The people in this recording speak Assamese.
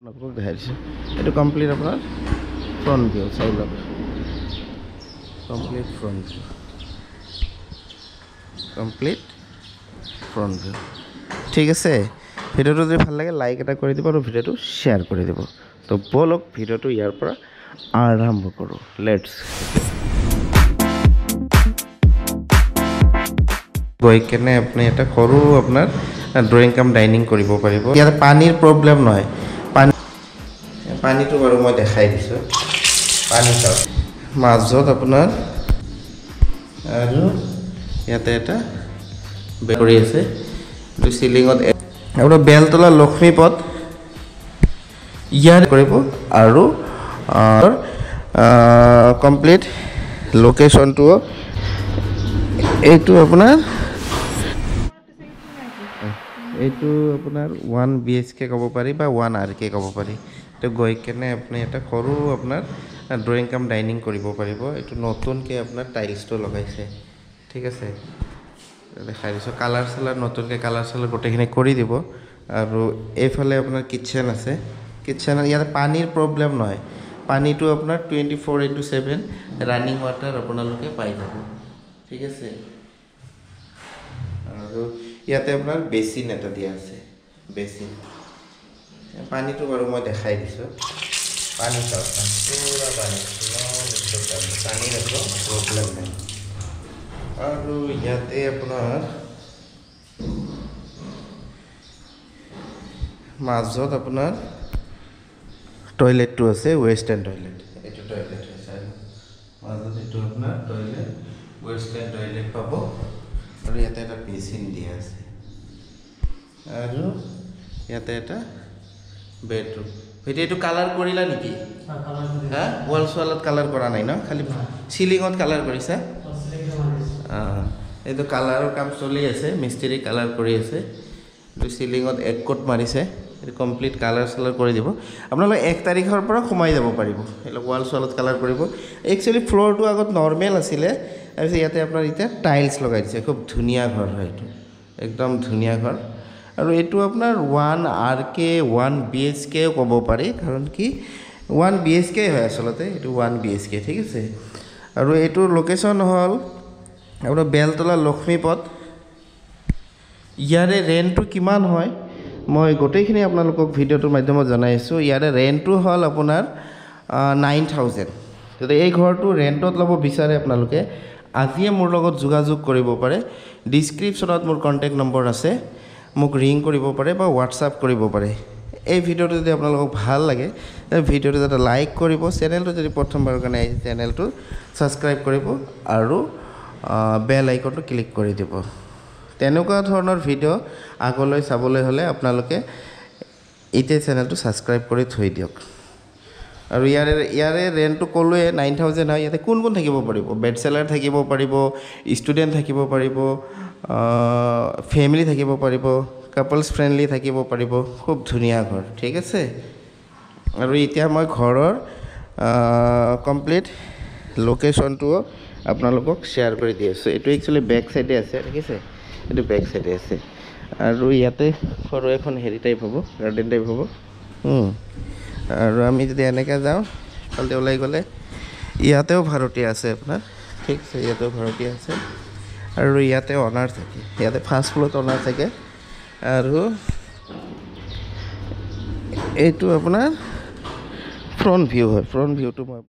আপোনালোকক দেখাই দিছোঁ এইটো কমপ্লিট আপোনাৰ ফ্ৰণ্ট ভিউ চাই লওক কমপ্লিট ফ্ৰণ্ট ভিউ ঠিক আছে ভিডিঅ'টো যদি ভাল লাগে লাইক এটা কৰি দিব আৰু ভিডিঅ'টো শ্বেয়াৰ কৰি দিব তো বলক ভিডিঅ'টো ইয়াৰ পৰা আৰম্ভ কৰোঁ লেটছ গৈ কেনে আপুনি এটা সৰু আপোনাৰ ড্ৰয়িং কাম ডাইনিং কৰিব পাৰিব ইয়াতে পানীৰ প্ৰব্লেম নহয় পানীটো বাৰু মই দেখাই দিছোঁ পানী চাওক মাজত আপোনাৰ আৰু ইয়াতে এটা বেৰি আছে এইটো চিলিঙত আপোনাৰ বেলতলা লক্ষ্মীপথ ইয়াৰ কৰিব আৰু কমপ্লিট লোকেশ্যনটো এইটো আপোনাৰ 1 BHK ক'ব পাৰি বা 1 RK ক'ব পাৰি তো গৈ কেনে আপুনি এটা সৰু আপোনাৰ ড্ৰয়িং কাম ডাইনিং কৰিব পাৰিব এইটো নতুনকৈ আপোনাৰ টাইলছটো লগাইছে ঠিক আছে দেখাই দিছোঁ কালাৰ চালাৰ নতুনকৈ কালাৰ চালাৰ গোটেইখিনি কৰি দিব আৰু এইফালে আপোনাৰ কিটচেন আছে কিটচেনত ইয়াতে পানীৰ প্ৰব্লেম নহয় পানীটো আপোনাৰ 24/7 ৰানিং ৱাটাৰ আপোনালোকে পাই যাব ঠিক আছে আৰু ইয়াতে আপোনাৰ বেচিন এটা দিয়া আছে বেচিন পানীটো বাৰু মই দেখাই দিছোঁ পানী চাওক পুৰা পানীৰ একো প্ৰব্লেম নাই আৰু ইয়াতে আপোনাৰ মাজত আপোনাৰ টয়লেটটো আছে ৱেষ্টাৰ্ণ টয়লেট এইটো টয়লেট আছে মাজত এইটো আপোনাৰ টয়লেট ৱেষ্টাৰ্ণ টয়লেট পাব আৰু ইয়াতে এটা বেচিন দিয়া আছে আৰু ইয়াতে এটা বেডৰুম এইটো কালাৰ কৰিলা নেকি হা ৱাল চোৱালত কালাৰ কৰা নাই ন খালি চিলিঙত কালাৰ কৰিছা এইটো কালাৰৰ কাম চলি আছে মিস্ত্ৰী কালাৰ কৰি আছে এইটো চিলিঙত এক কোট মাৰিছে এইটো কমপ্লিট কালাৰ চালাৰ কৰি দিব আপোনালোকে 1 তাৰিখৰ পৰা সোমাই যাব পাৰিব এইবিলাক ৱাল চোৱালত কালাৰ কৰিব একচুৱেলি ফ্ল'ৰটো আগত নৰ্মেল আছিলে তাৰপিছত ইয়াতে আপোনাৰ এতিয়া টাইলছ লগাই দিছে খুব ধুনীয়া ঘৰ হয় এইটো একদম ধুনীয়া ঘৰ আৰু এইটো আপোনাৰ 1 RK 1 BHK ক'ব পাৰি কাৰণ কি 1 BHK হয় আচলতে এইটো 1 BHK ঠিক আছে আৰু এইটোৰ লোকেশ্যন হ'ল আপোনাৰ বেলতলা লক্ষ্মীপথ ইয়াৰে ৰেণ্টটো কিমান হয় মই গোটেইখিনি আপোনালোকক ভিডিঅ'টোৰ মাধ্যমত জনাই আছোঁ ইয়াৰে ৰেণ্টটো হ'ল আপোনাৰ 9,000 যদি এই ঘৰটো ৰেণ্টত ল'ব বিচাৰে আপোনালোকে আজিয়ে মোৰ লগত যোগাযোগ কৰিব পাৰে ডিছক্ৰিপশ্যনত মোৰ কণ্টেক্ট নম্বৰ আছে মোক ৰিং কৰিব পাৰে বা হোৱাটছআপ কৰিব পাৰে এই ভিডিঅ'টো যদি আপোনালোকক ভাল লাগে ভিডিঅ'টো যাতে লাইক কৰিব চেনেলটো যদি প্ৰথমবাৰৰ কাৰণে আহিছে চেনেলটো ছাবস্ক্ৰাইব কৰিব আৰু বেল আইকনটো ক্লিক কৰি দিব তেনেকুৱা ধৰণৰ ভিডিঅ' আগলৈ চাবলৈ হ'লে আপোনালোকে এতিয়া চেনেলটো ছাবস্ক্ৰাইব কৰি থৈ দিয়ক আৰু ইয়াৰে ৰেণ্টটো ক'লোৱে 9,000 হয় ইয়াতে কোন কোন থাকিব পাৰিব বেচেলাৰ থাকিব পাৰিব ষ্টুডেণ্ট থাকিব পাৰিব ফেমিলি থাকিব পাৰিব কাপলছ ফ্ৰেণ্ডলি থাকিব পাৰিব খুব ধুনীয়া ঘৰ ঠিক আছে আৰু এতিয়া মই ঘৰৰ কমপ্লিট লোকেশ্যনটো আপোনালোকক শ্বেয়াৰ কৰি দি আছোঁ এইটো একচুৱেলি বেক চাইডে আছে ঠিক আছে এইটো বেক চাইডে আছে আৰু ইয়াতে সৰু এখন হেৰি টাইপ হ'ব গাৰ্ডেন টাইপ হ'ব আৰু আমি যদি এনেকৈ যাওঁ ফালতে ওলাই গ'লে ইয়াতেও ভাড়াতীয়া আছে আপোনাৰ ঠিক আছে ইয়াতেও ভাড়াতীয়া আছে আৰু ইয়াতে অনাৰ থাকে ইয়াতে ফাৰ্ষ্ট ফ্ল'ৰত অনাৰ থাকে আৰু এইটো আপোনাৰ ফ্ৰণ্ট ভিউ হয় ফ্ৰণ্ট ভিউটো মই